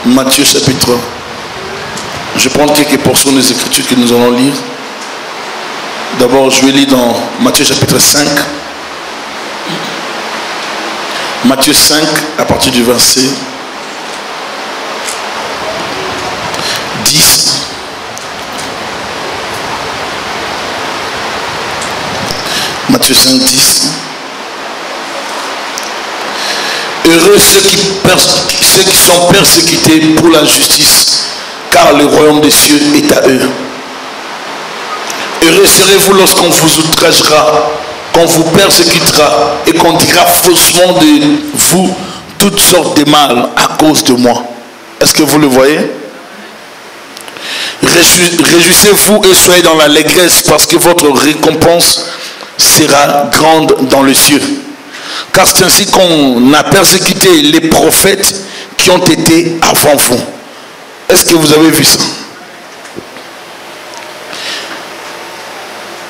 Matthieu chapitre. Je prends quelques portions des Écritures que nous allons lire. D'abord, je vais lire dans Matthieu chapitre 5. Matthieu 5, à partir du verset 10. Matthieu 5, 10. Heureux ceux qui sont persécutés pour la justice, car le royaume des cieux est à eux. Heureux serez-vous lorsqu'on vous outragera, qu'on vous persécutera et qu'on dira faussement de vous toutes sortes de mal à cause de moi. Est-ce que vous le voyez? Réjouissez-vous et soyez dans l'allégresse parce que votre récompense sera grande dans les cieux. Car c'est ainsi qu'on a persécuté les prophètes qui ont été avant vous. Est-ce que vous avez vu ça?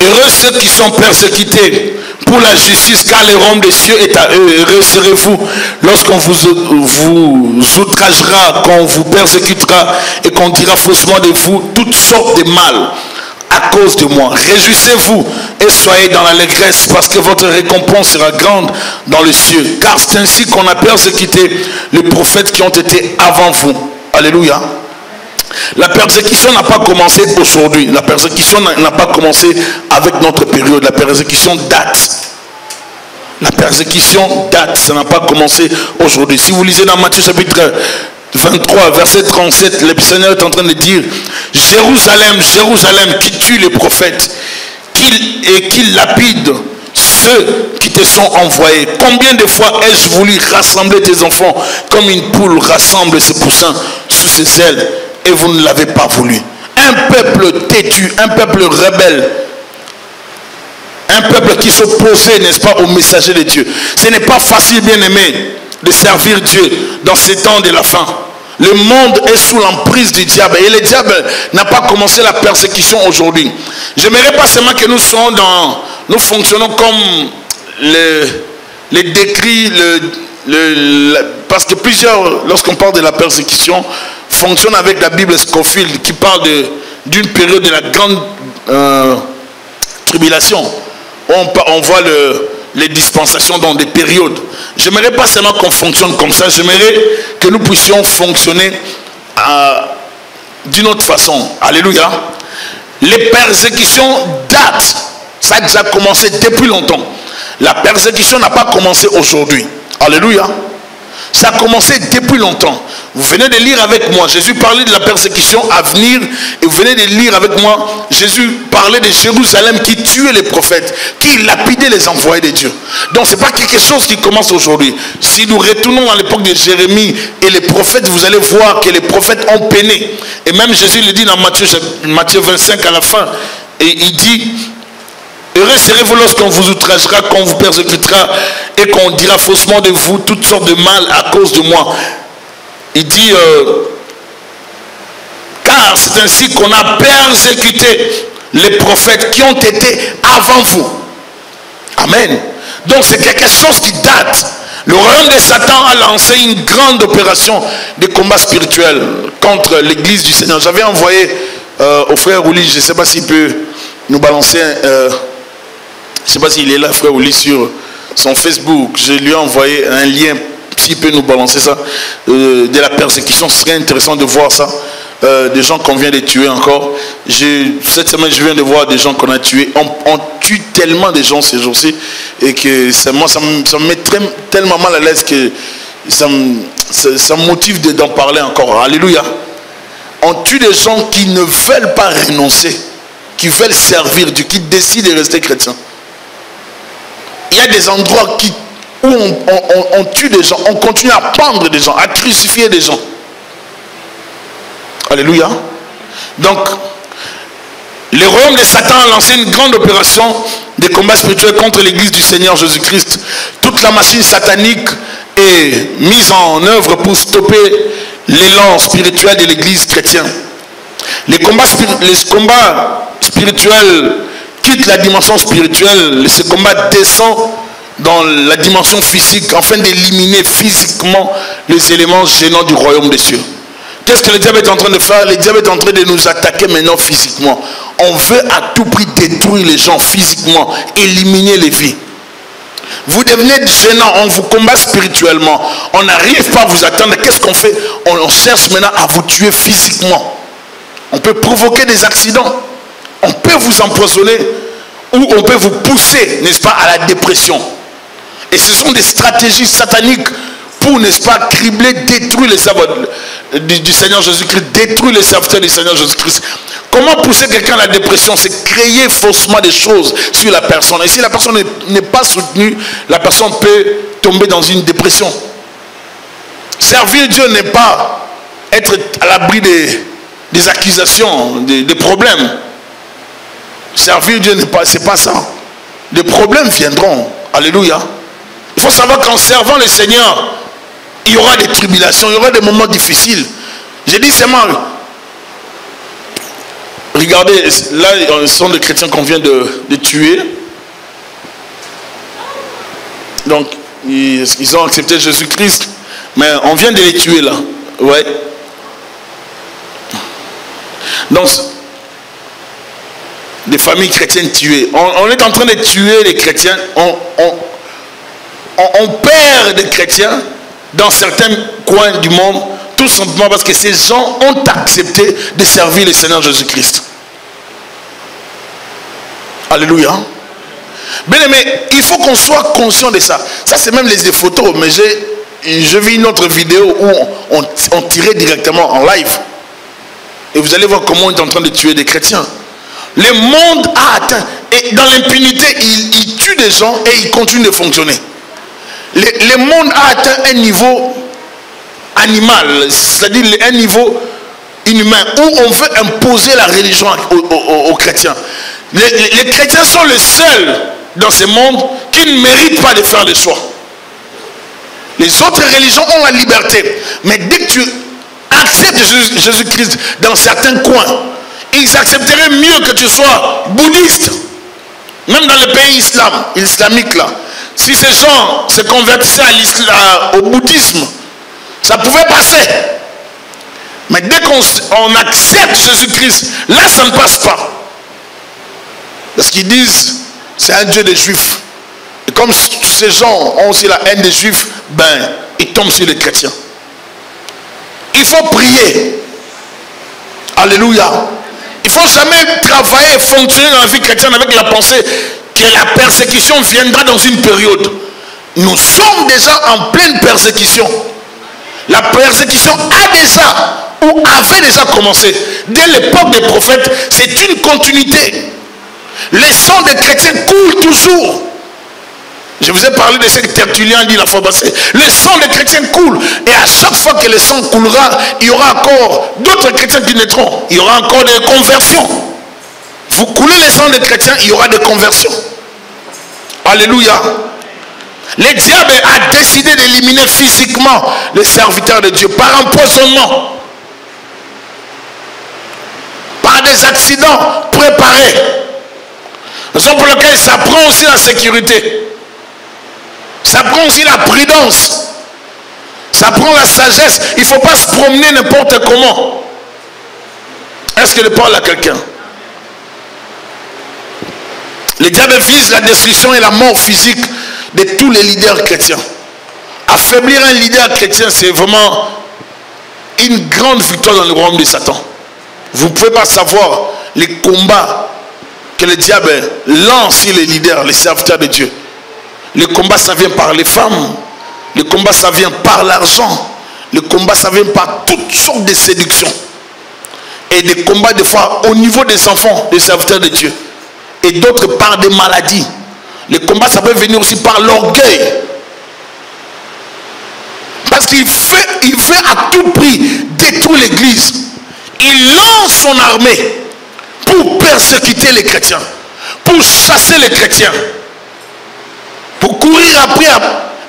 Heureux ceux qui sont persécutés pour la justice, car le royaume des cieux est à eux. Heureux serez-vous lorsqu'on vous outragera, qu'on vous persécutera et qu'on dira faussement de vous toutes sortes de mal à cause de moi. Réjouissez-vous et soyez dans l'allégresse parce que votre récompense sera grande dans les cieux. Car c'est ainsi qu'on a persécuté les prophètes qui ont été avant vous. Alléluia. La persécution n'a pas commencé aujourd'hui. La persécution n'a pas commencé avec notre période. La persécution date. La persécution date. Ça n'a pas commencé aujourd'hui. Si vous lisez dans Matthieu chapitre 23, verset 37, le Seigneur est en train de dire: Jérusalem, Jérusalem, qui tue les prophètes et qui lapide ceux qui te sont envoyés. Combien de fois ai-je voulu rassembler tes enfants comme une poule rassemble ses poussins sous ses ailes, et vous ne l'avez pas voulu. Un peuple têtu, un peuple rebelle, un peuple qui s'opposait, n'est-ce pas, au messager de Dieu. Ce n'est pas facile, bien aimé, de servir Dieu dans ces temps de la fin. Le monde est sous l'emprise du diable et le diable n'a pas commencé la persécution aujourd'hui. J'aimerais pas seulement que nous soyons nous fonctionnons comme les décrits, parce que plusieurs, lorsqu'on parle de la persécution, fonctionnent avec la Bible Scofield qui parle d'une période de la grande tribulation. On voit les dispensations dans des périodes. J'aimerais pas seulement qu'on fonctionne comme ça, j'aimerais que nous puissions fonctionner d'une autre façon. Alléluia. Les persécutions datent. Ça a déjà commencé depuis longtemps. La persécution n'a pas commencé aujourd'hui. Alléluia. Ça a commencé depuis longtemps. Vous venez de lire avec moi, Jésus parlait de la persécution à venir, et vous venez de lire avec moi, Jésus parlait de Jérusalem qui tuait les prophètes, qui lapidait les envoyés de Dieu. Donc ce n'est pas quelque chose qui commence aujourd'hui. Si nous retournons à l'époque de Jérémie et les prophètes, vous allez voir que les prophètes ont peiné. Et même Jésus le dit dans Matthieu 25 à la fin, et il dit: heureux serez-vous lorsqu'on vous outragera, qu'on vous persécutera et qu'on dira faussement de vous toutes sortes de mal à cause de moi. Il dit car c'est ainsi qu'on a persécuté les prophètes qui ont été avant vous. Amen. Donc c'est quelque chose qui date. Le royaume de Satan a lancé une grande opération de combat spirituel contre l'église du Seigneur. J'avais envoyé au frère Ouli, je ne sais pas s'il peut nous balancer, je ne sais pas s'il est là, frère Ouli, sur son Facebook. Je lui ai envoyé un lien, s'il peut nous balancer ça, de la persécution. Ce serait intéressant de voir ça. Des gens qu'on vient de tuer encore. Cette semaine, je viens de voir des gens qu'on a tués. On tue tellement de gens ces jours-ci, et que moi, ça me met tellement mal à l'aise que ça me motive d'en parler encore. Alléluia. On tue des gens qui ne veulent pas renoncer, qui veulent servir Dieu, qui décident de rester chrétiens. Il y a des endroits où on tue des gens, on continue à pendre des gens, à crucifier des gens. Alléluia. Donc, le royaume de Satan a lancé une grande opération de combat spirituel contre l'église du Seigneur Jésus-Christ. Toute la machine satanique est mise en œuvre pour stopper l'élan spirituel de l'église chrétienne. Les combats spirituels quittent la dimension spirituelle. Ce combat descend dans la dimension physique afin d'éliminer physiquement les éléments gênants du royaume des cieux. Qu'est-ce que le diable est en train de faire? Le diable est en train de nous attaquer maintenant physiquement. On veut à tout prix détruire les gens physiquement, éliminer les vies. Vous devenez gênant, on vous combat spirituellement. On n'arrive pas à vous attendre. Qu'est-ce qu'on fait? On cherche maintenant à vous tuer physiquement. On peut provoquer des accidents. On peut vous empoisonner ou on peut vous pousser, n'est-ce pas, à la dépression. Et ce sont des stratégies sataniques pour, n'est-ce pas, cribler, détruire les serviteurs du Seigneur Jésus-Christ, détruire les serviteurs du Seigneur Jésus-Christ. Comment pousser quelqu'un à la dépression? C'est créer faussement des choses sur la personne. Et si la personne n'est pas soutenue, la personne peut tomber dans une dépression. Servir Dieu n'est pas être à l'abri des accusations, des problèmes. Servir Dieu c'est pas ça. Des problèmes viendront. Alléluia. Il faut savoir qu'en servant le Seigneur, il y aura des tribulations, il y aura des moments difficiles. J'ai dit seulement, regardez, là, ce sont des chrétiens qu'on vient de tuer. Donc, ils ont accepté Jésus-Christ, mais on vient de les tuer là. Ouais. Donc, des familles chrétiennes tuées. On est en train de tuer les chrétiens. On perd des chrétiens dans certains coins du monde, tout simplement parce que ces gens ont accepté de servir le Seigneur Jésus-Christ. Alléluia. Bien aimé, il faut qu'on soit conscient de ça. Ça, c'est même les photos, mais j'ai vu une autre vidéo où on tirait directement en live. Et vous allez voir comment on est en train de tuer des chrétiens. Le monde a atteint, et dans l'impunité, il tue des gens et il continue de fonctionner. Le monde a atteint un niveau animal, c'est-à-dire un niveau inhumain, où on veut imposer la religion aux chrétiens. Les chrétiens sont les seuls dans ce monde qui ne méritent pas de faire le choix. Les autres religions ont la liberté, mais dès que tu acceptes Jésus-Christ dans certains coins, ils accepteraient mieux que tu sois bouddhiste. Même dans les pays islamiques là. Si ces gens se convertissaient au bouddhisme, ça pouvait passer. Mais dès qu'on accepte Jésus-Christ, là ça ne passe pas. Parce qu'ils disent, c'est un Dieu des Juifs. Et comme tous ces gens ont aussi la haine des Juifs, ben, ils tombent sur les chrétiens. Il faut prier. Alléluia. Il ne faut jamais travailler et fonctionner dans la vie chrétienne avec la pensée que la persécution viendra dans une période. Nous sommes déjà en pleine persécution. La persécution a déjà ou avait déjà commencé. Dès l'époque des prophètes, c'est une continuité. Les sangs des chrétiens coulent toujours. Je vous ai parlé de ce que Tertullien dit la fois passée. Le sang des chrétiens coule. Et à chaque fois que le sang coulera, il y aura encore d'autres chrétiens qui naîtront. Il y aura encore des conversions. Vous coulez le sang des chrétiens, il y aura des conversions. Alléluia. Le diable a décidé d'éliminer physiquement les serviteurs de Dieu par empoisonnement. Par des accidents préparés. Raison pour laquelle ça prend aussi la sécurité. Ça prend aussi la prudence. Ça prend la sagesse. Il ne faut pas se promener n'importe comment. Est-ce que je parle à quelqu'un? Le diable vise la destruction et la mort physique de tous les leaders chrétiens. Affaiblir un leader chrétien, c'est vraiment une grande victoire dans le royaume de Satan. Vous ne pouvez pas savoir les combats que le diable lance sur les leaders, les serviteurs de Dieu. Le combat, ça vient par les femmes. Le combat, ça vient par l'argent. Le combat, ça vient par toutes sortes de séductions. Et des combats, des fois, au niveau des enfants, des serviteurs de Dieu. Et d'autres par des maladies. Le combat, ça peut venir aussi par l'orgueil. Parce qu'il veut à tout prix détruire l'église. Il lance son armée pour persécuter les chrétiens. Pour chasser les chrétiens. Pour courir après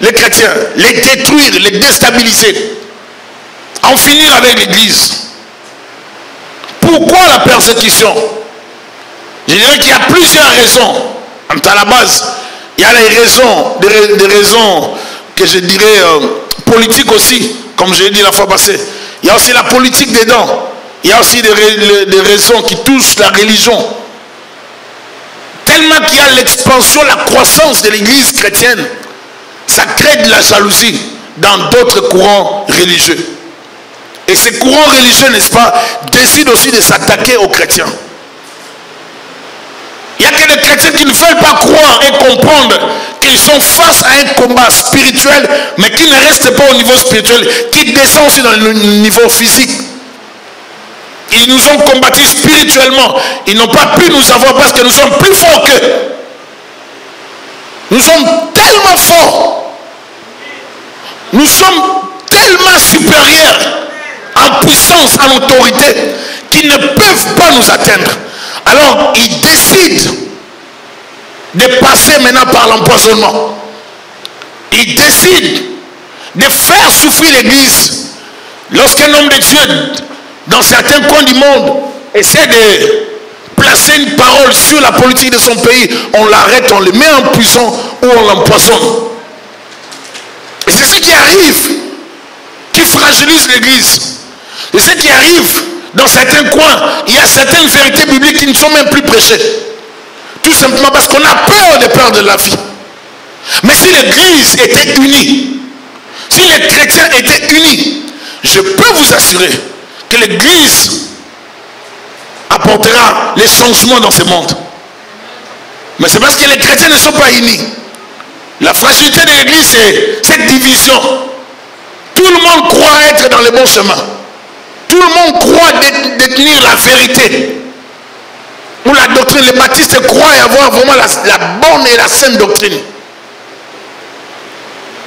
les chrétiens, les détruire, les déstabiliser, en finir avec l'église. Pourquoi la persécution? Je dirais qu'il y a plusieurs raisons. À la base, il y a des raisons que je dirais politiques aussi, comme je l'ai dit la fois passée. Il y a aussi la politique dedans. Il y a aussi des raisons qui touchent la religion. Tellement qu'il y a l'expansion, la croissance de l'église chrétienne, ça crée de la jalousie dans d'autres courants religieux. Et ces courants religieux, n'est-ce pas, décident aussi de s'attaquer aux chrétiens. Il n'y a que des chrétiens qui ne veulent pas croire et comprendre qu'ils sont face à un combat spirituel, mais qui ne restent pas au niveau spirituel, qui descend aussi dans le niveau physique. Ils nous ont combattus spirituellement. Ils n'ont pas pu nous avoir parce que nous sommes plus forts qu'eux. Nous sommes tellement forts. Nous sommes tellement supérieurs en puissance, en autorité, qu'ils ne peuvent pas nous atteindre. Alors, ils décident de passer maintenant par l'empoisonnement. Ils décident de faire souffrir l'Église. Lorsqu'un homme de Dieu, dans certains coins du monde, essaie de placer une parole sur la politique de son pays, on l'arrête, on le met en prison ou on l'empoisonne. Et c'est ce qui arrive, qui fragilise l'Église. Et ce qui arrive dans certains coins, il y a certaines vérités bibliques qui ne sont même plus prêchées. Tout simplement parce qu'on a peur de la vie. Mais si l'Église était unie, si les chrétiens étaient unis, je peux vous assurer que l'Église apportera les changements dans ce monde. Mais c'est parce que les chrétiens ne sont pas unis. La fragilité de l'Église, c'est cette division. Tout le monde croit être dans le bon chemin. Tout le monde croit détenir la vérité. Ou la doctrine. Les baptistes croient avoir vraiment la bonne et la saine doctrine.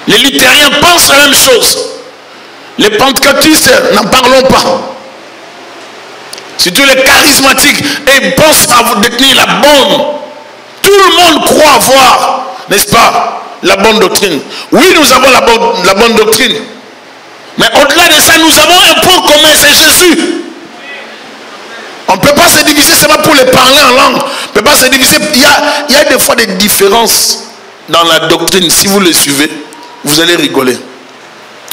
Les luthériens pensent la même chose. Les pentecôtistes, n'en parlons pas. Surtout les charismatiques, ils pensent détenir la bonne. Tout le monde croit avoir, n'est-ce pas, la bonne doctrine. Oui, nous avons la bonne doctrine. Mais au-delà de ça, nous avons un point commun, c'est Jésus. On ne peut pas se diviser seulement pour les parler en langue. On ne peut pas se diviser. Il y a des fois des différences dans la doctrine. Si vous le suivez, vous allez rigoler.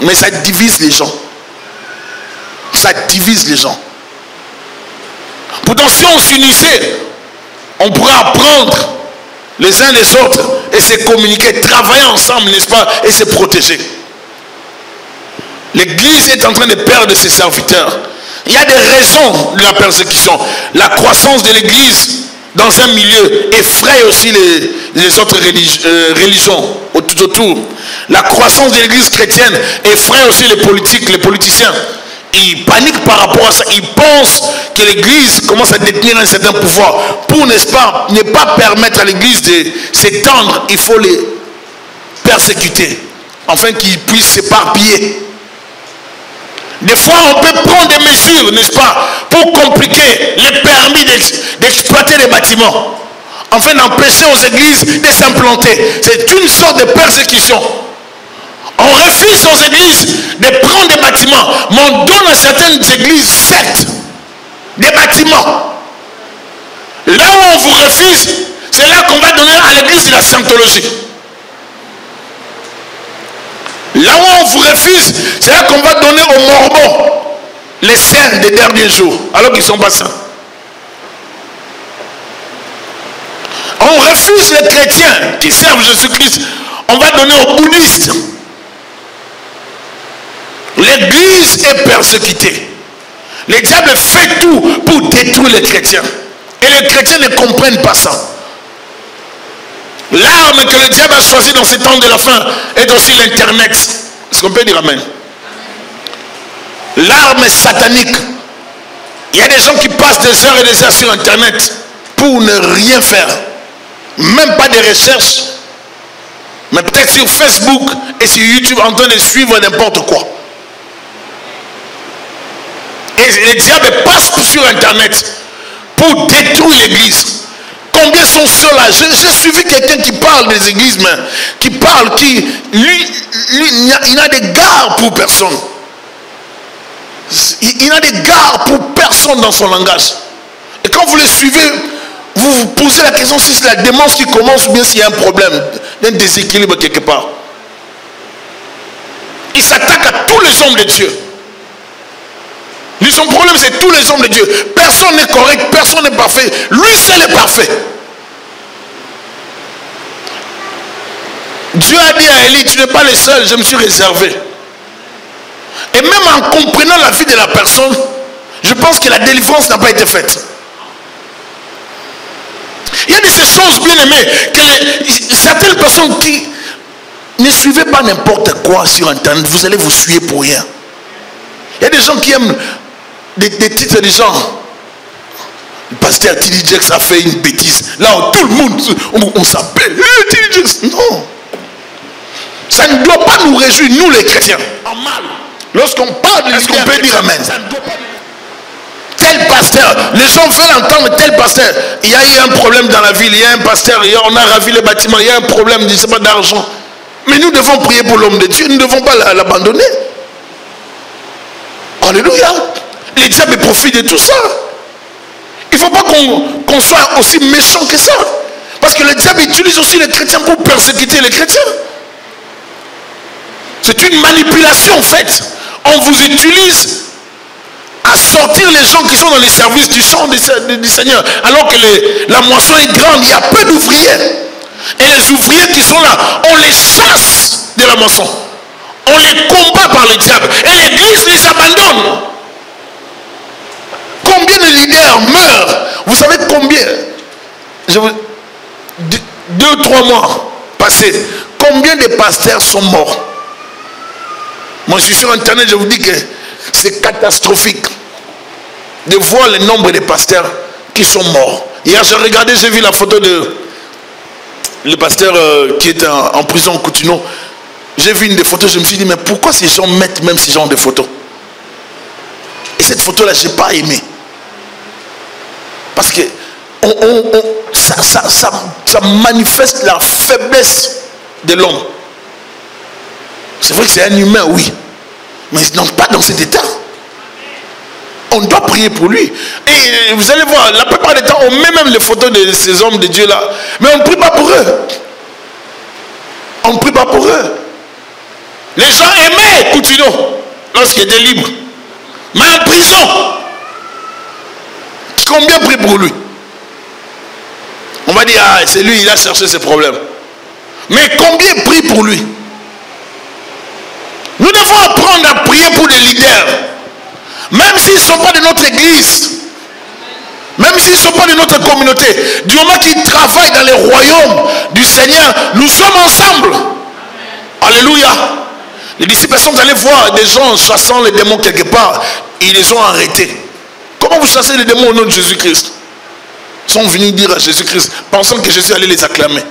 Mais ça divise les gens. Ça divise les gens. Pourtant, si on s'unissait, on pourrait apprendre les uns les autres et se communiquer, travailler ensemble, n'est-ce pas, et se protéger. L'Église est en train de perdre ses serviteurs. Il y a des raisons de la persécution. La croissance de l'Église dans un milieu effraie aussi les autres religions tout autour. La croissance de l'Église chrétienne effraie aussi les politiques, les politiciens. Ils paniquent par rapport à ça. Ils pensent que l'Église commence à détenir un certain pouvoir. Pour, n'est-ce pas, ne pas permettre à l'Église de s'étendre, il faut les persécuter, afin qu'ils puissent s'éparpiller. Des fois, on peut prendre des mesures, n'est-ce pas, pour compliquer les permis d'exploiter les bâtiments, afin d'empêcher aux églises de s'implanter. C'est une sorte de persécution. On refuse aux églises de prendre des bâtiments, mais on donne à certaines églises, certes, des bâtiments. Là où on vous refuse, c'est là qu'on va donner à l'église de la scientologie. Là où on vous refuse, c'est là qu'on va donner aux Mormons les scènes des derniers jours, alors qu'ils ne sont pas saints. On refuse les chrétiens qui servent Jésus-Christ, on va donner aux bouddhistes. L'église est persécutée. Le diable fait tout pour détruire les chrétiens. Et les chrétiens ne comprennent pas ça. L'arme que le diable a choisie dans ces temps de la fin est aussi l'Internet. Est-ce qu'on peut dire amen? L'arme satanique. Il y a des gens qui passent des heures et des heures sur Internet pour ne rien faire. Même pas de recherche. Mais peut-être sur Facebook et sur YouTube en train de suivre n'importe quoi. Et le diable passe sur Internet pour détruire l'église. Combien sont ceux-là? J'ai suivi quelqu'un qui parle des églises, mais qui parle, lui, il n'a d'égard pour personne. Il n'a d'égard pour personne dans son langage. Et quand vous le suivez, vous vous posez la question si c'est la démence qui commence ou bien s'il y a un problème, un déséquilibre quelque part. Il s'attaque à tous les hommes de Dieu. Son problème, c'est tous les hommes de Dieu. Personne n'est correct, personne n'est parfait. Lui seul est parfait. Dieu a dit à Élie, tu n'es pas le seul, je me suis réservé. Et même en comprenant la vie de la personne, je pense que la délivrance n'a pas été faite. Il y a de ces choses bien aimées que certaines personnes qui ne suivez pas n'importe quoi sur internet, vous allez vous suivre pour rien. Il y a des gens qui aiment des titres de genre. Le pasteur T.D. Jakes a fait une bêtise. Là où tout le monde, on s'appelle T.D. Jakes. Non. Ça ne doit pas nous réjouir, nous les chrétiens. En mal. Lorsqu'on parle, est-ce qu'on peut dire amen? Ça ne doit pas. Tel pasteur, les gens veulent entendre tel pasteur. Il y a eu un problème dans la ville, il y a un pasteur, on a ravi les bâtiments, il y a un problème, il n'y a pas d'argent. Mais nous devons prier pour l'homme de Dieu, nous ne devons pas l'abandonner. Alléluia. Les diables profitent de tout ça. Il ne faut pas qu'on soit aussi méchant que ça. Parce que le diable utilise aussi les chrétiens pour persécuter les chrétiens. C'est une manipulation en fait. On vous utilise à sortir les gens qui sont dans les services du champ du Seigneur. Alors que la moisson est grande, il y a peu d'ouvriers. Et les ouvriers qui sont là, on les chasse de la moisson. On les combat par le diable. Et l'église les abandonne. Combien de leaders meurent? Vous savez combien? 2 ou 3 mois passés, combien de pasteurs sont morts? Moi je suis sur internet, je vous dis que c'est catastrophique de voir le nombre de pasteurs qui sont morts. Hier j'ai regardé, j'ai vu la photo de le pasteur qui est en prison en Coutino. J'ai vu une des photos, je me suis dit mais pourquoi ces gens mettent même ce genre de photos? Et cette photo là je n'ai pas aimé. Parce que ça manifeste la faiblesse de l'homme. C'est vrai que c'est un humain, oui. Mais non, pas dans cet état. On doit prier pour lui. Et vous allez voir, la plupart des temps, on met même les photos de ces hommes de Dieu là. Mais on ne prie pas pour eux. On ne prie pas pour eux. Les gens aimaient Coutinho lorsqu'il était libre. Mais en prison, combien prient pour lui? On va dire, ah, c'est lui, il a cherché ses problèmes. Mais combien prient pour lui? Nous devons apprendre à prier pour des leaders. Même s'ils ne sont pas de notre église. Même s'ils ne sont pas de notre communauté. Du moment qu'ils travaillent dans les royaumes du Seigneur, nous sommes ensemble. Alléluia. Les disciples sont allés voir des gens chassant les démons quelque part. Et ils les ont arrêtés. Comment vous chassez les démons au nom de Jésus-Christ? Ils sont venus dire à Jésus-Christ, pensant que Jésus allait les acclamer.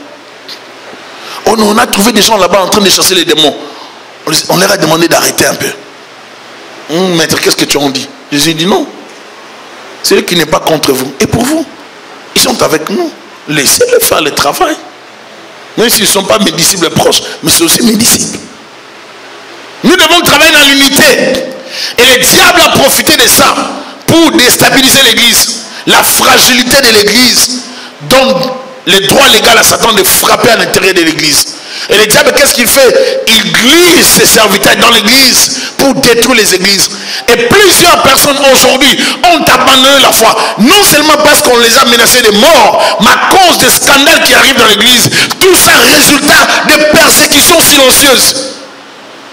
Oh non, on a trouvé des gens là-bas en train de chasser les démons. On leur a demandé d'arrêter un peu. Maître, qu'est-ce que tu en dis? Jésus dit non. Celui qui n'est pas contre vous. Et pour vous, ils sont avec nous. Laissez-les faire le travail. Même s'ils ne sont pas mes disciples proches, mais c'est aussi mes disciples. Nous devons travailler dans l'unité. Et le diable a profité de ça pour déstabiliser l'église. La fragilité de l'église donne le droit légal à Satan de frapper à l'intérieur de l'église. Et le diable, qu'est-ce qu'il fait? Il glisse ses serviteurs dans l'église pour détruire les églises. Et plusieurs personnes aujourd'hui ont abandonné la foi. Non seulement parce qu'on les a menacés de mort, mais à cause des scandales qui arrivent dans l'église. Tout ça résultat de persécutions silencieuses,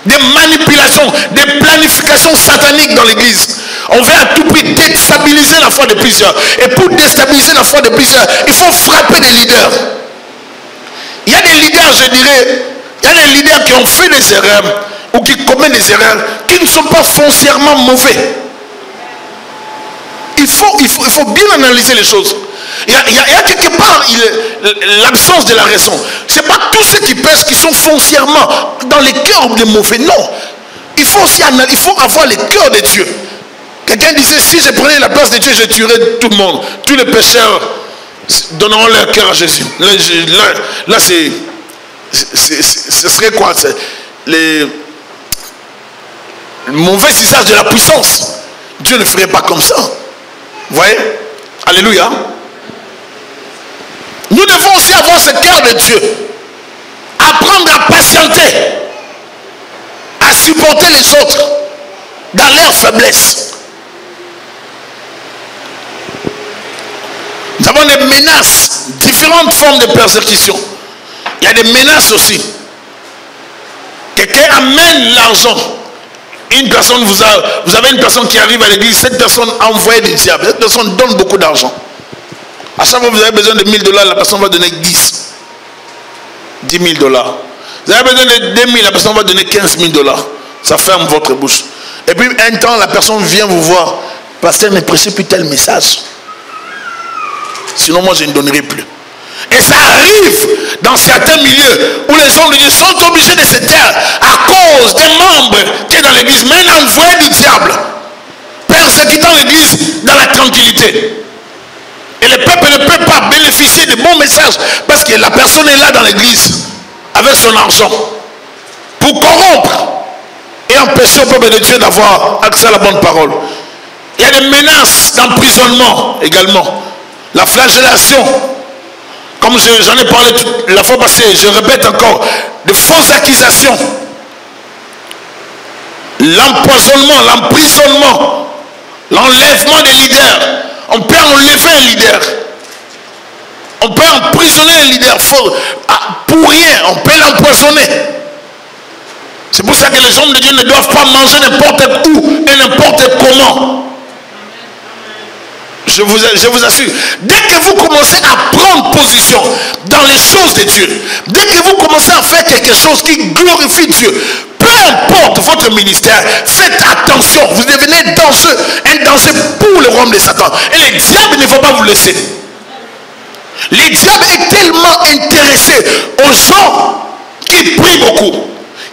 des manipulations, des planifications sataniques dans l'église. On veut à tout prix déstabiliser la foi de plusieurs. Et pour déstabiliser la foi de plusieurs, il faut frapper des leaders. Il y a des leaders, je dirais, il y a des leaders qui ont fait des erreurs ou qui commettent des erreurs qui ne sont pas foncièrement mauvais. Il faut bien analyser les choses. Il y a quelque part l'absence de la raison. Ce n'est pas tous ceux qui pêchent qui sont foncièrement dans les cœurs des mauvais. Non. Il faut aussi il faut avoir le cœur de Dieu. Quelqu'un disait, si je prenais la place de Dieu, je tuerais tout le monde. Tous les pécheurs donneront leur cœur à Jésus. Là ce serait quoi? Le mauvais usage de la puissance. Dieu ne ferait pas comme ça. Vous voyez? Alléluia. Nous devons aussi avoir ce cœur de Dieu. Apprendre à patienter. À supporter les autres dans leur faiblesse. également des menaces, différentes formes de persécution. Il y a des menaces aussi. Quelqu'un amène l'argent. Une personne, vous avez une personne qui arrive à l'église, cette personne a envoyé du diable. Cette personne donne beaucoup d'argent. À chaque fois que vous avez besoin de $1000, la personne va donner 10 000 dollars. Vous avez besoin de 2000, la personne va donner 15 000 dollars. Ça ferme votre bouche. Et puis un temps, la personne vient vous voir. Pasteur, ne prêchez plus tel message. Sinon, moi, je ne donnerai plus. Et ça arrive dans certains milieux où les hommes de Dieu sont obligés de se taire à cause des membres qui sont dans l'église, mais un envoyé du diable, persécutant l'église dans la tranquillité. Et le peuple ne peut pas bénéficier de bons messages parce que la personne est là dans l'église avec son argent pour corrompre et empêcher au peuple de Dieu d'avoir accès à la bonne parole. Il y a des menaces d'emprisonnement également. La flagellation, comme j'en ai parlé la fois passée, je répète encore, de fausses accusations, l'empoisonnement, l'emprisonnement, l'enlèvement des leaders. On peut enlever un leader. On peut emprisonner un leader pour rien. On peut l'empoisonner. C'est pour ça que les hommes de Dieu ne doivent pas manger n'importe où et n'importe comment. Je vous assure, dès que vous commencez à prendre position dans les choses de Dieu, dès que vous commencez à faire quelque chose qui glorifie Dieu, peu importe votre ministère, faites attention, vous devenez dangereux, un danger pour le royaume de Satan. Et les diables ne vont pas vous laisser. Les diables est tellement intéressé aux gens qui prient beaucoup,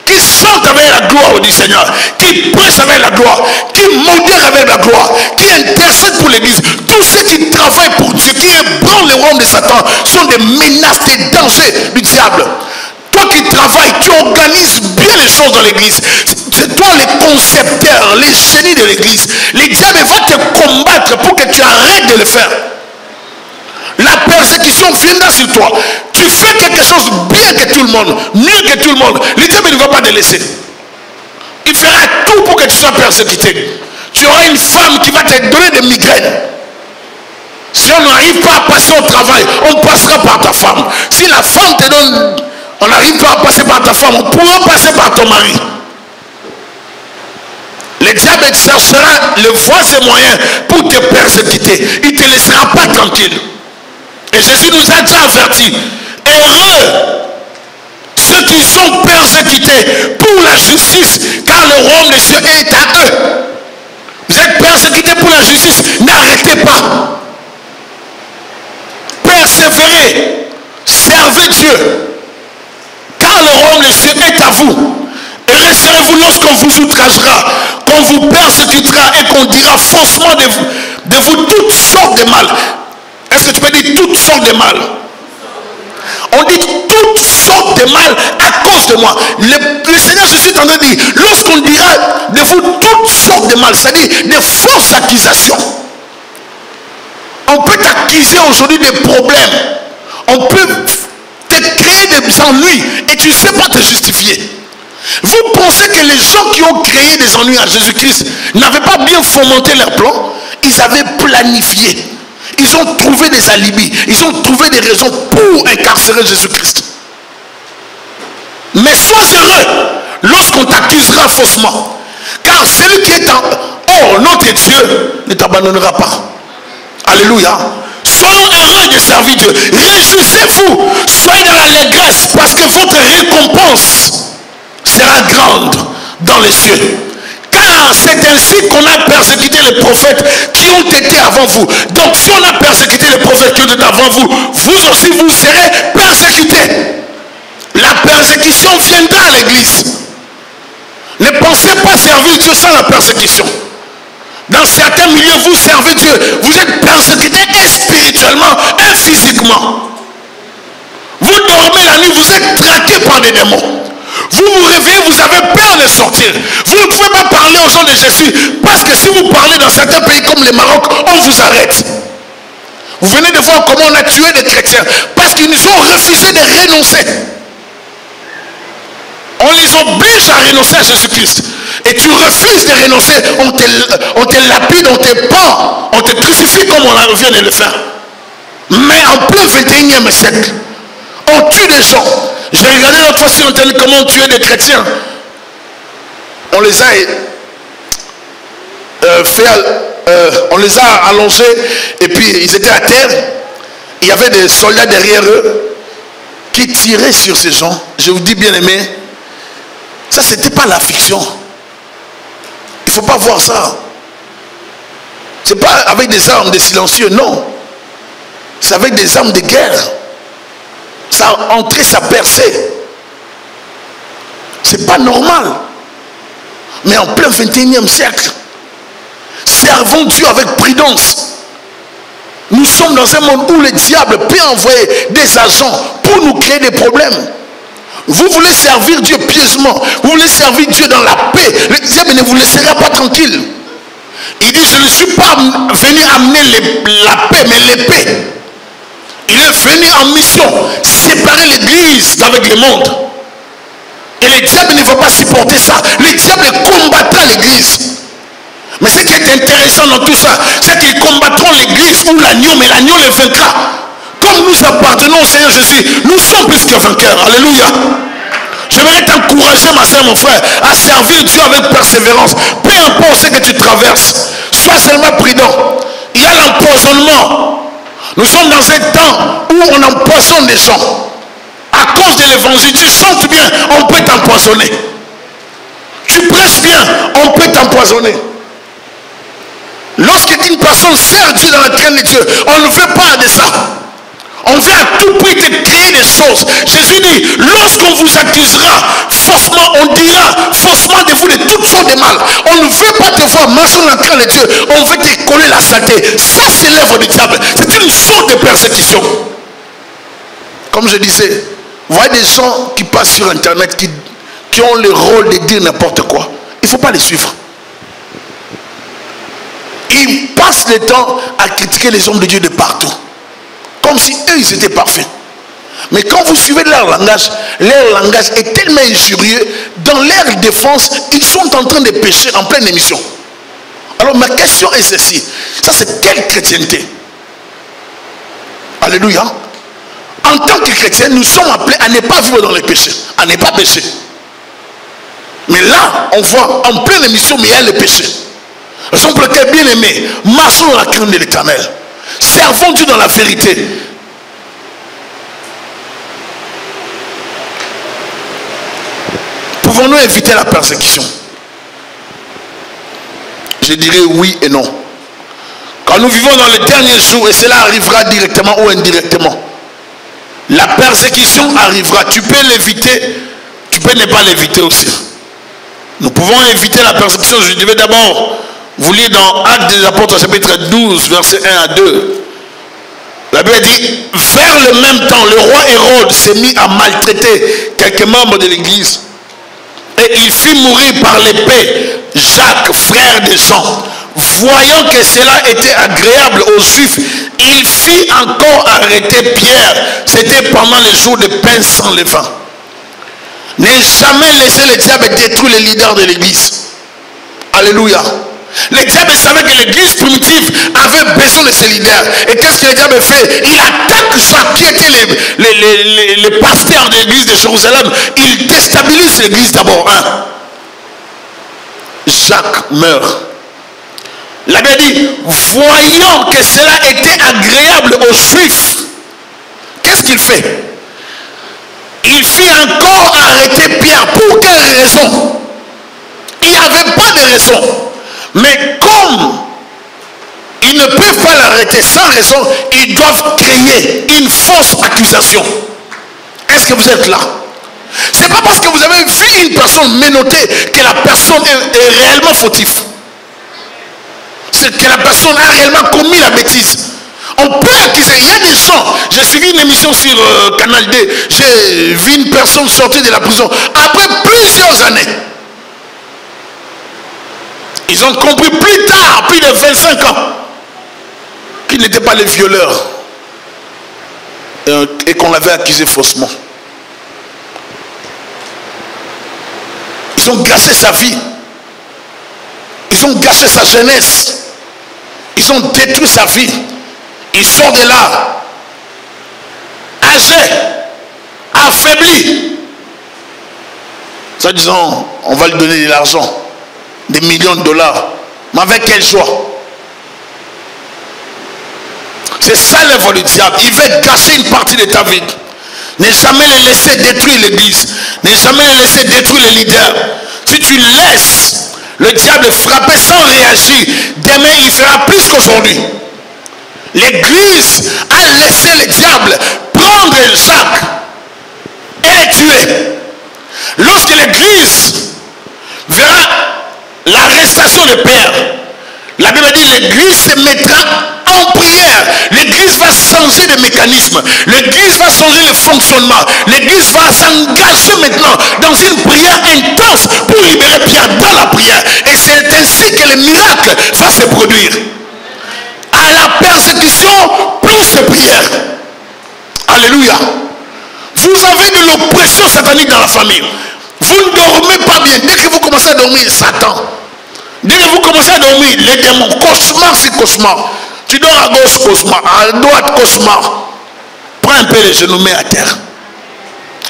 qui chantent avec la gloire du Seigneur, qui prêchent avec la gloire, qui modèrent avec la gloire, qui intercèdent pour l'église. Tous ceux qui travaillent pour Dieu, qui ébranlent le royaume de Satan, sont des menaces, des dangers du diable. Toi qui travailles, tu organises bien les choses dans l'église. C'est toi le concepteur, les génies de l'église. Les diables vont te combattre pour que tu arrêtes de le faire. La persécution viendra sur toi. Tu fais quelque chose bien que tout le monde, mieux que tout le monde. Le diable ne va pas te laisser. Il fera tout pour que tu sois persécuté. Tu auras une femme qui va te donner des migraines. Si on n'arrive pas à passer au travail, on passera par ta femme. Si la femme te donne, on n'arrive pas à passer par ta femme, on pourra passer par ton mari. Le diable cherchera les voies et moyens pour te persécuter. Il ne te laissera pas tranquille. Et Jésus nous a déjà avertis. Heureux ceux qui sont persécutés pour la justice, car le royaume des cieux est à eux. Vous êtes persécutés pour la justice, n'arrêtez pas. Persévérez, servez Dieu, car le royaume des cieux est à vous. Et laisserez-vous lorsqu'on vous outragera, qu'on vous persécutera et qu'on dira faussement de vous toutes sortes de mal. Est-ce que tu peux dire toutes sortes de mal? On dit toutes sortes de mal à cause de moi. Le Seigneur Jésus est en train de dire, lorsqu'on dira de vous toutes sortes de mal, c'est-à-dire des fausses accusations. On peut t'accuser aujourd'hui des problèmes. On peut te créer des ennuis et tu ne sais pas te justifier. Vous pensez que les gens qui ont créé des ennuis à Jésus-Christ n'avaient pas bien fomenté leur plan? Ils avaient planifié. Ils ont trouvé des alibis. Ils ont trouvé des raisons pour incarcérer Jésus-Christ. Mais sois heureux lorsqu'on t'accusera faussement. Car celui qui est en haut, notre Dieu, ne t'abandonnera pas. Alléluia. Soyons heureux de servir Dieu. Réjouissez-vous. Soyez dans l'allégresse parce que votre récompense sera grande dans les cieux. Car c'est ainsi qu'on a persécuté les prophètes qui ont été avant vous. Donc si on a persécuté les prophètes qui ont été avant vous, vous aussi vous serez persécutés. La persécution viendra à l'église. Ne pensez pas servir Dieu sans la persécution. Dans certains milieux, vous servez Dieu. Vous êtes persécutés et spirituellement et physiquement. Vous dormez la nuit, vous êtes traqués par des démons. Vous vous réveillez, vous avez peur de sortir. Vous ne pouvez pas parler aux gens de Jésus parce que si vous parlez dans certains pays comme le Maroc, on vous arrête. Vous venez de voir comment on a tué des chrétiens parce qu'ils nous ont refusé de renoncer. On les oblige à renoncer à Jésus-Christ. Et tu refuses de renoncer, on te lapide, on te pend, on te crucifie comme on vient de le faire. Mais en plein 21e siècle, on tue des gens. J'ai regardé l'autre fois sur Internet comment on tuait des chrétiens. On les a on les a allongés et puis ils étaient à terre. Il y avait des soldats derrière eux qui tiraient sur ces gens. Je vous dis bien aimé, ça c'était pas la fiction. Il ne faut pas voir ça. C'est pas avec des armes de silencieux, non. C'est avec des armes de guerre. Ça a entré, ça a percé. C'est pas normal. Mais en plein 21e siècle, servons Dieu avec prudence. Nous sommes dans un monde où le diable peut envoyer des agents pour nous créer des problèmes. Vous voulez servir Dieu pieusement, vous voulez servir Dieu dans la paix, le diable ne vous laissera pas tranquille. Il dit, je ne suis pas venu amener la paix, mais l'épée. Il est venu en mission, séparer l'église d'avec le monde. Et le diable ne va pas supporter ça. Le diable combattra l'église. Mais ce qui est intéressant dans tout ça, c'est qu'ils combattront l'église ou l'agneau, mais l'agneau les vaincra. Comme nous appartenons au Seigneur Jésus, nous sommes plus que vainqueurs. Alléluia. J'aimerais t'encourager, ma soeur, mon frère, à servir Dieu avec persévérance. Peu importe ce que tu traverses, sois seulement prudent. Il y a l'empoisonnement. Nous sommes dans un temps où on empoisonne les gens. À cause de l'évangile, tu chantes bien, on peut t'empoisonner. Tu prêches bien, on peut t'empoisonner. Lorsqu'une personne sert Dieu dans la crainte de Dieu, on ne veut pas de ça. On veut à tout prix te créer des choses. Jésus dit, lorsqu'on vous accusera faussement, on dira faussement de vous de toutes sortes de mal. On ne veut pas te voir marcher dans la crainte de Dieu. On veut te coller la saleté. Ça, c'est l'œuvre du diable. C'est une sorte de persécution. Comme je disais, vous voyez des gens qui passent sur Internet, qui ont le rôle de dire n'importe quoi. Il ne faut pas les suivre. Ils passent le temps à critiquer les hommes de Dieu de partout. Comme si eux, ils étaient parfaits. Mais quand vous suivez leur langage est tellement injurieux. Dans leur défense, ils sont en train de pécher en pleine émission. Alors ma question est celle-ci. Ça, c'est quelle chrétienté? Alléluia. En tant que chrétiens, nous sommes appelés à ne pas vivre dans les péchés, à ne pas pécher. Mais là, on voit en pleine émission, mais il y a le péché. Raison pour laquelle, bien aimé, marchons dans la crainte de l'Éternel. Servons Dieu dans la vérité. Pouvons-nous éviter la persécution? Je dirais oui et non. Quand nous vivons dans les derniers jours, et cela arrivera directement ou indirectement, la persécution arrivera. Tu peux l'éviter, tu peux ne pas l'éviter aussi. Nous pouvons éviter la persécution. Je vais d'abord vous lire dans Actes des Apôtres, chapitre 12, versets 1 à 2. La Bible dit, vers le même temps, le roi Hérode s'est mis à maltraiter quelques membres de l'église. Et il fit mourir par l'épée Jacques, frère de Jean. Voyant que cela était agréable aux Juifs, il fit encore arrêter Pierre. C'était pendant les jours de pain sans levain. Ne jamais laisser le diable détruire les leaders de l'église. Alléluia. Le diable savait que l'église primitive avait besoin de ses leaders. Et qu'est-ce que le diable fait? Il attaque Jacques, qui était le pasteur de l'église de Jérusalem. Il déstabilise l'église d'abord. Jacques meurt. La Bible dit, voyant que cela était agréable aux Juifs, qu'est-ce qu'il fait? Il fit encore arrêter Pierre. Pour quelle raison? Il n'y avait pas de raison. Mais comme ils ne peuvent pas l'arrêter sans raison, ils doivent créer une fausse accusation. Est-ce que vous êtes là? Ce n'est pas parce que vous avez vu une personne menottée que la personne est réellement fautive. C'est que la personne a réellement commis la bêtise. On peut accuser. Il y a des gens. J'ai suivi une émission sur Canal D. J'ai vu une personne sortir de la prison après plusieurs années. Ils ont compris plus tard, plus de 25 ans, qu'ils n'étaient pas les violeurs et qu'on l'avait accusé faussement. Ils ont gâché sa vie. Ils ont gâché sa jeunesse. Ils ont détruit sa vie. Il sort de là. âgé, affaibli. Ça disons, on va lui donner de l'argent, des millions de dollars. Mais avec quelle joie? C'est ça l'œuvre du diable. Il veut gâcher une partie de ta vie. Ne jamais les laisser détruire l'église. Ne jamais les laisser détruire les leaders. Si tu laisses le diable frapper sans réagir, demain il fera plus qu'aujourd'hui. L'église a laissé le diable prendre Jacques et le tuer. Lorsque l'église verra l'arrestation de Pierre, la Bible dit l'église se mettra en prière. L'église va changer de mécanisme. L'église va changer le fonctionnement. L'église va s'engager maintenant dans une prière intense pour libérer Pierre dans la prière. Et c'est ainsi que le miracle va se produire. À la persécution, plus de prière. Alléluia. Vous avez de l'oppression satanique dans la famille. Vous ne dormez pas bien. Dès que vous commencez à dormir, Satan. Dès que vous commencez à dormir, les démons, cauchemar c'est cauchemar. Tu dors à gauche, cauchemar, à droite, cauchemar. Prends un peu les genoux, mets à terre.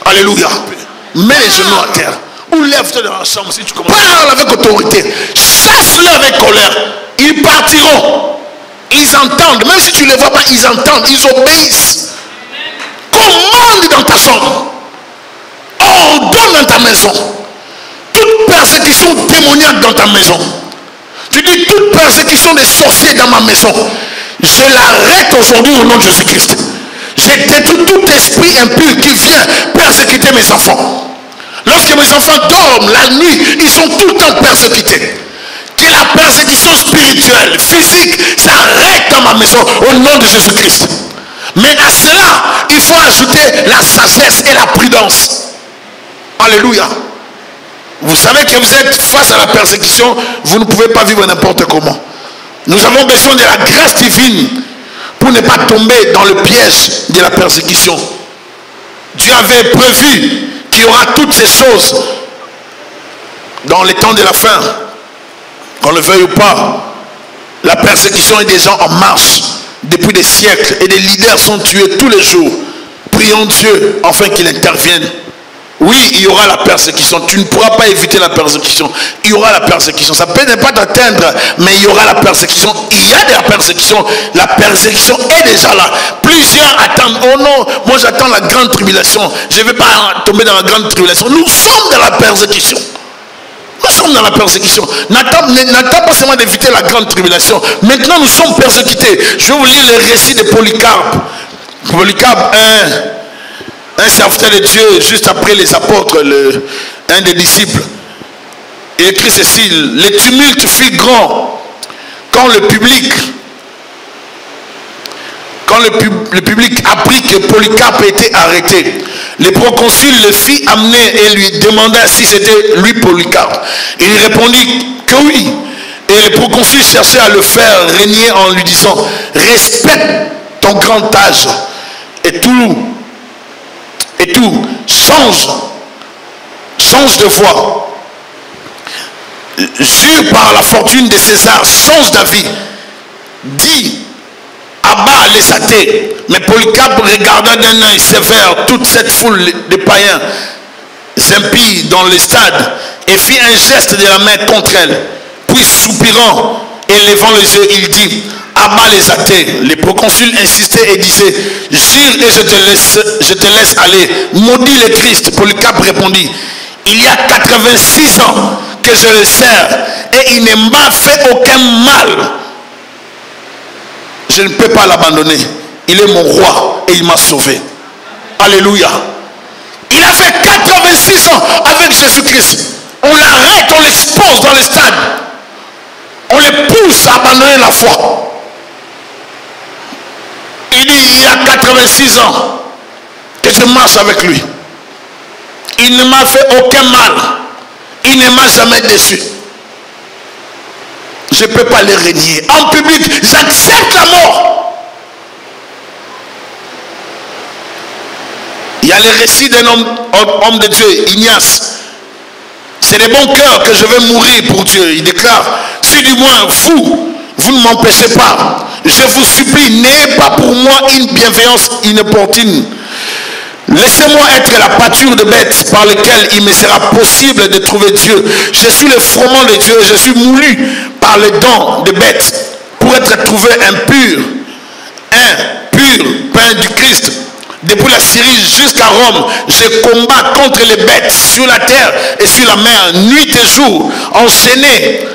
Alléluia. Mets les genoux à terre. Ou lève-toi dans la chambre si tu commences. Parle avec autorité. Chasse-le avec colère. Ils partiront. Ils entendent. Même si tu ne les vois pas, ils entendent. Ils obéissent. Commande dans ta chambre. Ordonne dans ta maison. Toute persécution démoniaque dans ta maison. Tu dis toute persécution des sorciers dans ma maison. Je l'arrête aujourd'hui au nom de Jésus-Christ. Je détruis tout esprit impur qui vient persécuter mes enfants. Lorsque mes enfants dorment la nuit, ils sont tout le temps persécutés. Que la persécution spirituelle, physique, s'arrête dans ma maison au nom de Jésus-Christ. Mais à cela, il faut ajouter la sagesse et la prudence. Alléluia. Vous savez que vous êtes face à la persécution, vous ne pouvez pas vivre n'importe comment. Nous avons besoin de la grâce divine pour ne pas tomber dans le piège de la persécution. Dieu avait prévu qu'il y aura toutes ces choses dans les temps de la fin. Qu'on le veuille ou pas, la persécution est déjà en marche depuis des siècles et des leaders sont tués tous les jours. Prions Dieu afin qu'il intervienne. Oui, il y aura la persécution. Tu ne pourras pas éviter la persécution. Il y aura la persécution. Ça peut ne pas t'atteindre, mais il y aura la persécution. Il y a de la persécution. La persécution est déjà là. Plusieurs attendent. Oh non, moi j'attends la grande tribulation. Je ne vais pas tomber dans la grande tribulation. Nous sommes dans la persécution. Nous sommes dans la persécution. N'attends pas seulement d'éviter la grande tribulation. Maintenant nous sommes persécutés. Je vais vous lire le récit de Polycarpe. Polycarpe 1. Un serviteur de Dieu, juste après les apôtres, un des disciples, il écrit ceci: le tumulte fut grand quand le public apprit que Polycarpe était arrêté. Le proconsul le fit amener et lui demanda si c'était lui Polycarpe. Il répondit que oui. Et le proconsul cherchait à le faire régner en lui disant: respecte ton grand âge et tout, change de voix. Jure par la fortune de César, change d'avis. Dis, abat les athées. Mais Polycarpe regarda d'un œil sévère toute cette foule de païens impies dans le stade et fit un geste de la main contre elle. Puis soupirant et levant les yeux, il dit: abat les athées. Les proconsuls insistaient et disaient: jure et je te laisse aller. Maudit le Christ. Polycarpe répondit: il y a 86 ans que je le sers et il ne m'a fait aucun mal. Je ne peux pas l'abandonner. Il est mon roi et il m'a sauvé. Alléluia. Il a fait 86 ans avec Jésus-Christ. On l'arrête, on l'expose dans le stade. On le pousse à abandonner la foi. Il dit: il y a 86 ans que je marche avec lui. Il ne m'a fait aucun mal. Il ne m'a jamais déçu. Je ne peux pas les régner. En public, j'accepte la mort. Il y a le récit d'un homme de Dieu, Ignace. C'est de bon cœur que je vais mourir pour Dieu. Il déclare: si du moins vous ne m'empêchez pas, je vous supplie, n'ayez pas pour moi une bienveillance inopportune. Laissez-moi être la pâture de bêtes par lesquelles il me sera possible de trouver Dieu. Je suis le froment de Dieu, je suis moulu par les dents de bêtes pour être trouvé impur, pain du Christ. Depuis la Syrie jusqu'à Rome, je combats contre les bêtes sur la terre et sur la mer, nuit et jour, enchaîné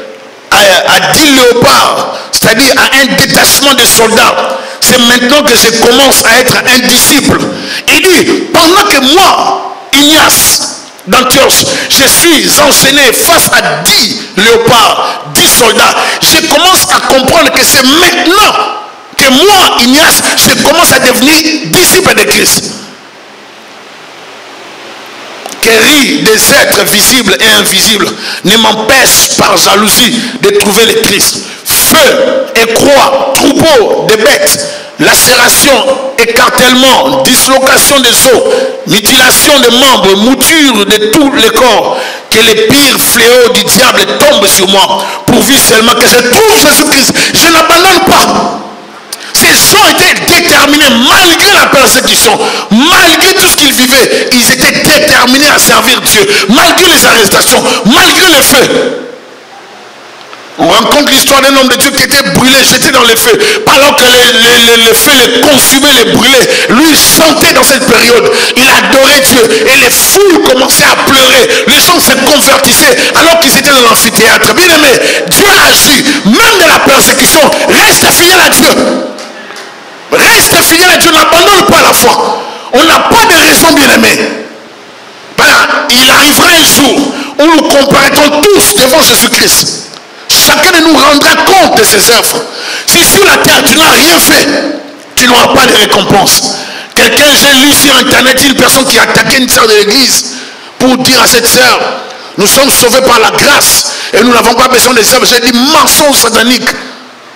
à 10 léopards, c'est-à-dire à un détachement de soldats. C'est maintenant que je commence à être un disciple. Il dit, pendant que moi, Ignace d'Antioche, je suis enchaîné face à 10 léopards, 10 soldats, je commence à comprendre que c'est maintenant que moi, Ignace, je commence à devenir disciple de Christ. Que rire des êtres visibles et invisibles ne m'empêche par jalousie de trouver le Christ. Feu et croix, troupeau de bêtes, lacération, écartèlement, dislocation des os, mutilation des membres, mouture de tout le corps, que les pires fléaux du diable tombent sur moi, pourvu seulement que je trouve Jésus-Christ. Je n'abandonne pas. Ces gens étaient déterminés, malgré la persécution, malgré tout ce qu'ils vivaient, ils étaient déterminés à servir Dieu, malgré les arrestations, malgré le feu. On rencontre l'histoire d'un homme de Dieu qui était brûlé, jeté dans le feu. Alors que le feu les consumait, les brûlait. Lui chantait dans cette période. Il adorait Dieu. Et les foules commençaient à pleurer. Les gens se convertissaient alors qu'ils étaient dans l'amphithéâtre. Bien aimé, Dieu agit. Même de la persécution, reste fidèle à Dieu. Reste fidèle à Dieu. N'abandonne pas la foi. On n'a pas de raison, bien aimé. Il arrivera un jour où nous comparaîtrons tous devant Jésus-Christ. Chacun de nous rendra compte de ses œuvres. Si sur la terre tu n'as rien fait, tu n'auras pas de récompense. Quelqu'un, j'ai lu sur internet une personne qui a attaqué une sœur de l'église pour dire à cette sœur, nous sommes sauvés par la grâce et nous n'avons pas besoin des œuvres. J'ai dit mensonge satanique,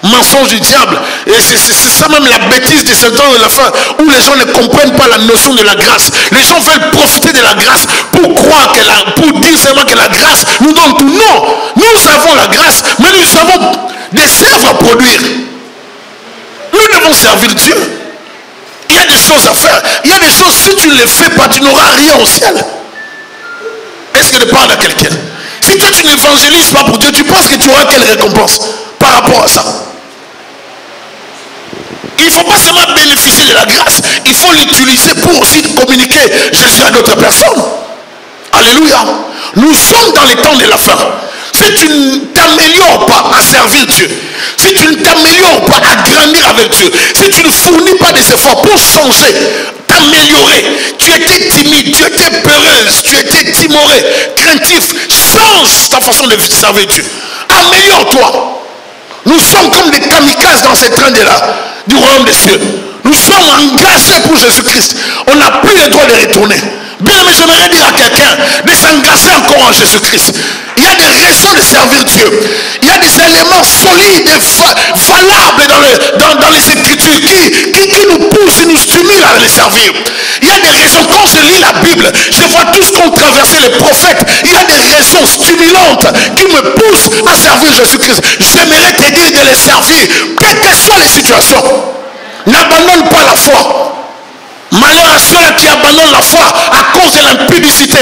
mensonge du diable. Et c'est ça même la bêtise de ce temps de la fin, où les gens ne comprennent pas la notion de la grâce. Les gens veulent profiter de la grâce pour croire pour dire seulement que la grâce nous donne tout. Non, nous avons la grâce, mais nous avons des œuvres à produire. Nous devons servir Dieu. Il y a des choses à faire. Il y a des choses, si tu ne les fais pas, tu n'auras rien au ciel. Est-ce que je parle à quelqu'un? Si toi tu n'évangélises pas pour Dieu, tu penses que tu auras quelle récompense par rapport à ça? Il ne faut pas seulement bénéficier de la grâce, il faut l'utiliser pour aussi communiquer Jésus à d'autres personnes. Alléluia. Nous sommes dans les temps de la fin. Si tu ne t'améliores pas à servir Dieu, si tu ne t'améliores pas à grandir avec Dieu, si tu ne fournis pas des efforts pour changer, t'améliorer, tu étais timide, tu étais peureuse, tu étais timoré, craintif, change ta façon de servir Dieu. Améliore-toi. Nous sommes comme des kamikazes dans ces trains du royaume des cieux. Nous sommes engagés pour Jésus-Christ. On n'a plus le droit de retourner. Bien, mais j'aimerais dire à quelqu'un de s'engager encore en Jésus-Christ. Il y a des raisons de servir Dieu. Il y a des éléments solides et valables dans les Écritures qui nous poussent et nous stimulent à les servir. Il y a des raisons. Quand je lis la Bible, je vois tout ce qu'ont traversé les prophètes. Il y a des raisons stimulantes qui me poussent à servir Jésus-Christ. J'aimerais te dire de les servir, quelles que soient les situations. N'abandonne pas la foi. Malheur à ceux qui abandonnent la foi à cause de l'impudicité,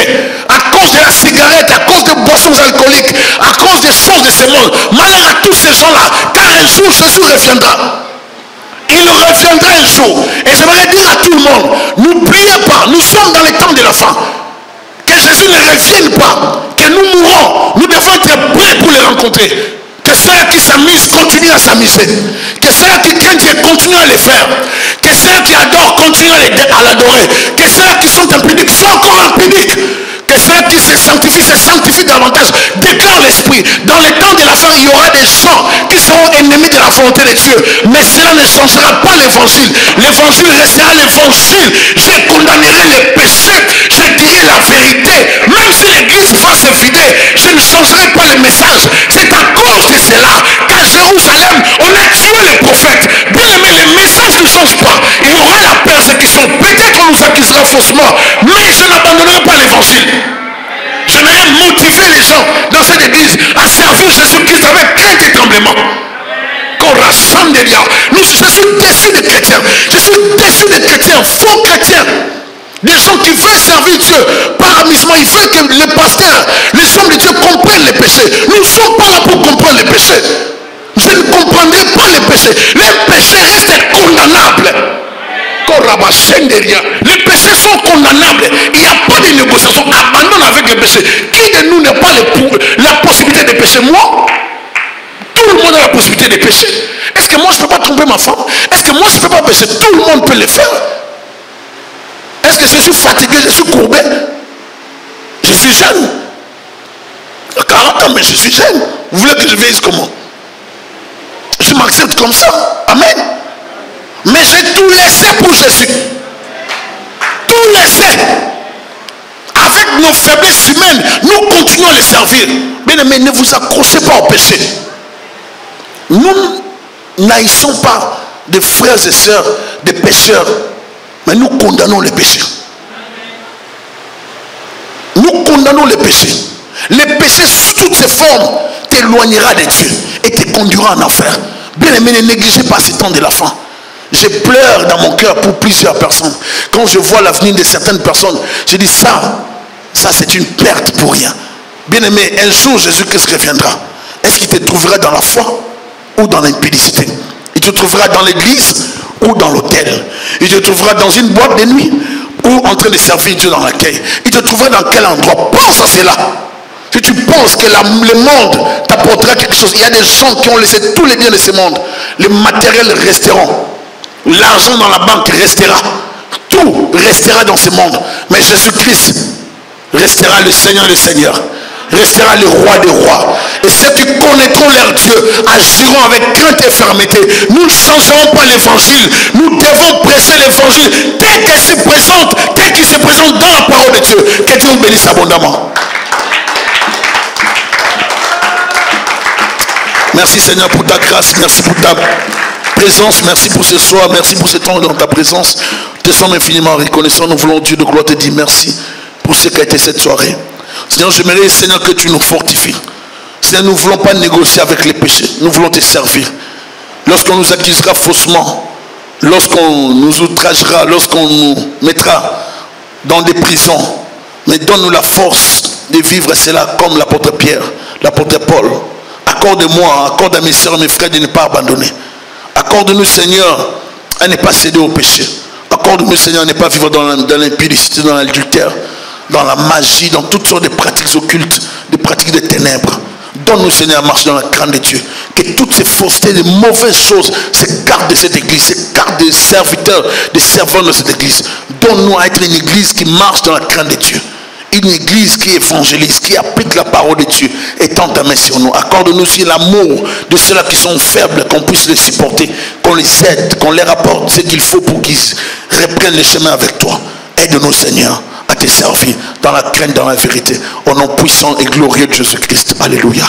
à cause de la cigarette, à cause de boissons alcooliques, à cause des choses de ce monde. Malheur à tous ces gens-là, car un jour Jésus reviendra. Il reviendra un jour. Et j'aimerais dire à tout le monde, n'oubliez pas, nous sommes dans les temps de la fin. Que Jésus ne revienne pas, que nous mourons. Nous devons être prêts pour les rencontrer. Que ceux qui s'amusent continuent à s'amuser. Que ceux qui craignent Dieu continuent à le faire. Que ceux qui adorent continuent à l'adorer. Que ceux qui sont impudiques soient encore impudiques. Que ceux qui se sanctifient davantage. Déclare l'esprit. Dans les temps de la fin, il y aura des gens qui seront ennemis de la volonté de Dieu. Mais cela ne changera pas l'évangile. L'évangile restera l'évangile. Je condamnerai les péchés. Je dirai la vérité. Même si l'église va se vider, je ne changerai pas le message. C'est à cause de cela qu'à Jérusalem, on a tué les prophètes. Bien aimé, le message ne change pas. Il y aura la persécution. Peut-être qu'on nous accusera faussement. Mais je n'abandonnerai pas l'évangile. J'aimerais motiver les gens dans cette église à servir Jésus-Christ avec crainte et tremblement. Qu'on rassemble des liens. Je suis déçu des chrétiens. Je suis déçu des chrétiens, faux chrétiens, Des gens qui veulent servir Dieu par amusement. Ils veulent que les pasteurs, les hommes de Dieu comprennent les péchés. Nous ne sommes pas là pour comprendre les péchés. Je ne comprendrai pas les péchés. Les péchés restent condamnables. Les péchés sont condamnables. Il n'y a pas de négociation. Abandonne avec les péchés. Qui de nous n'a pas la possibilité de pécher? Moi, tout le monde a la possibilité de pécher. Est-ce que moi je ne peux pas tromper ma femme? Est-ce que moi je ne peux pas pécher? Tout le monde peut le faire. Est-ce que je suis fatigué? Je suis courbé? Je suis jeune. 40 ans, mais je suis jeune. Vous voulez que je vieillisse comment? Je m'accepte comme ça. Amen. Mais j'ai tout laissé pour Jésus. Tout laissé. Avec nos faiblesses humaines, nous continuons à les servir. Bien aimé, ne vous accrochez pas au péché. Nous n'haïssons pas des frères et sœurs, des pécheurs, mais nous condamnons les péchés. Nous condamnons les péchés. Les péchés sous toutes ses formes t'éloignera de Dieu et te conduira en enfer. Bien aimé, ne négligez pas ces temps de la fin. Je pleure dans mon cœur pour plusieurs personnes. Quand je vois l'avenir de certaines personnes, je dis ça c'est une perte pour rien. Bien aimé, un jour Jésus-Christ reviendra. Est-ce qu'il te trouvera dans la foi ou dans l'impudicité? Il te trouvera dans l'église ou dans l'hôtel? Il te trouvera dans une boîte de nuit ou en train de servir Dieu dans l'accueil? Il te trouvera dans quel endroit? Pense à cela. Si tu penses que le monde t'apportera quelque chose, il y a des gens qui ont laissé tous les biens de ce monde. Les matériels resteront. L'argent dans la banque restera. Tout restera dans ce monde. Mais Jésus-Christ restera le Seigneur des Seigneurs. Restera le roi des rois. Et ceux qui connaîtront leur Dieu agiront avec crainte et fermeté. Nous ne changerons pas l'évangile. Nous devons prêcher l'évangile tel qu'il se présente dans la parole de Dieu. Que Dieu nous bénisse abondamment. Merci Seigneur pour ta grâce. Merci pour ta présence. Merci pour ce soir. Merci pour ce temps dans ta présence. Te sommes infiniment reconnaissants. Nous voulons, Dieu de gloire, te dire merci pour ce qu'a été cette soirée. Seigneur, j'aimerais, Seigneur, que tu nous fortifies. Seigneur, nous ne voulons pas négocier avec les péchés. Nous voulons te servir. Lorsqu'on nous accusera faussement, lorsqu'on nous outragera, lorsqu'on nous mettra dans des prisons, mais donne-nous la force de vivre cela comme l'apôtre Pierre, l'apôtre Paul. Accorde-moi, accorde à mes soeurs et mes frères de ne pas abandonner. Accorde-nous, Seigneur, à ne pas céder au péché. Accorde-nous, Seigneur, à ne pas vivre dans l'impudicité, dans l'adultère, dans la magie, dans toutes sortes de pratiques occultes, des pratiques de ténèbres. Donne-nous, Seigneur, à marcher dans la crainte de Dieu. Que toutes ces faussetés, de mauvaises choses s'écartent de cette église, s'écartent des serviteurs, des servants de cette église. Donne-nous à être une église qui marche dans la crainte de Dieu. Une église qui évangélise, qui applique la parole de Dieu. Étends ta main sur nous. Accorde-nous aussi l'amour de ceux-là qui sont faibles, qu'on puisse les supporter, qu'on les aide, qu'on leur apporte ce qu'il faut pour qu'ils reprennent le chemin avec toi. Aide-nous, Seigneur, à te servir dans la crainte, dans la vérité. Au nom puissant et glorieux de Jésus-Christ. Alléluia.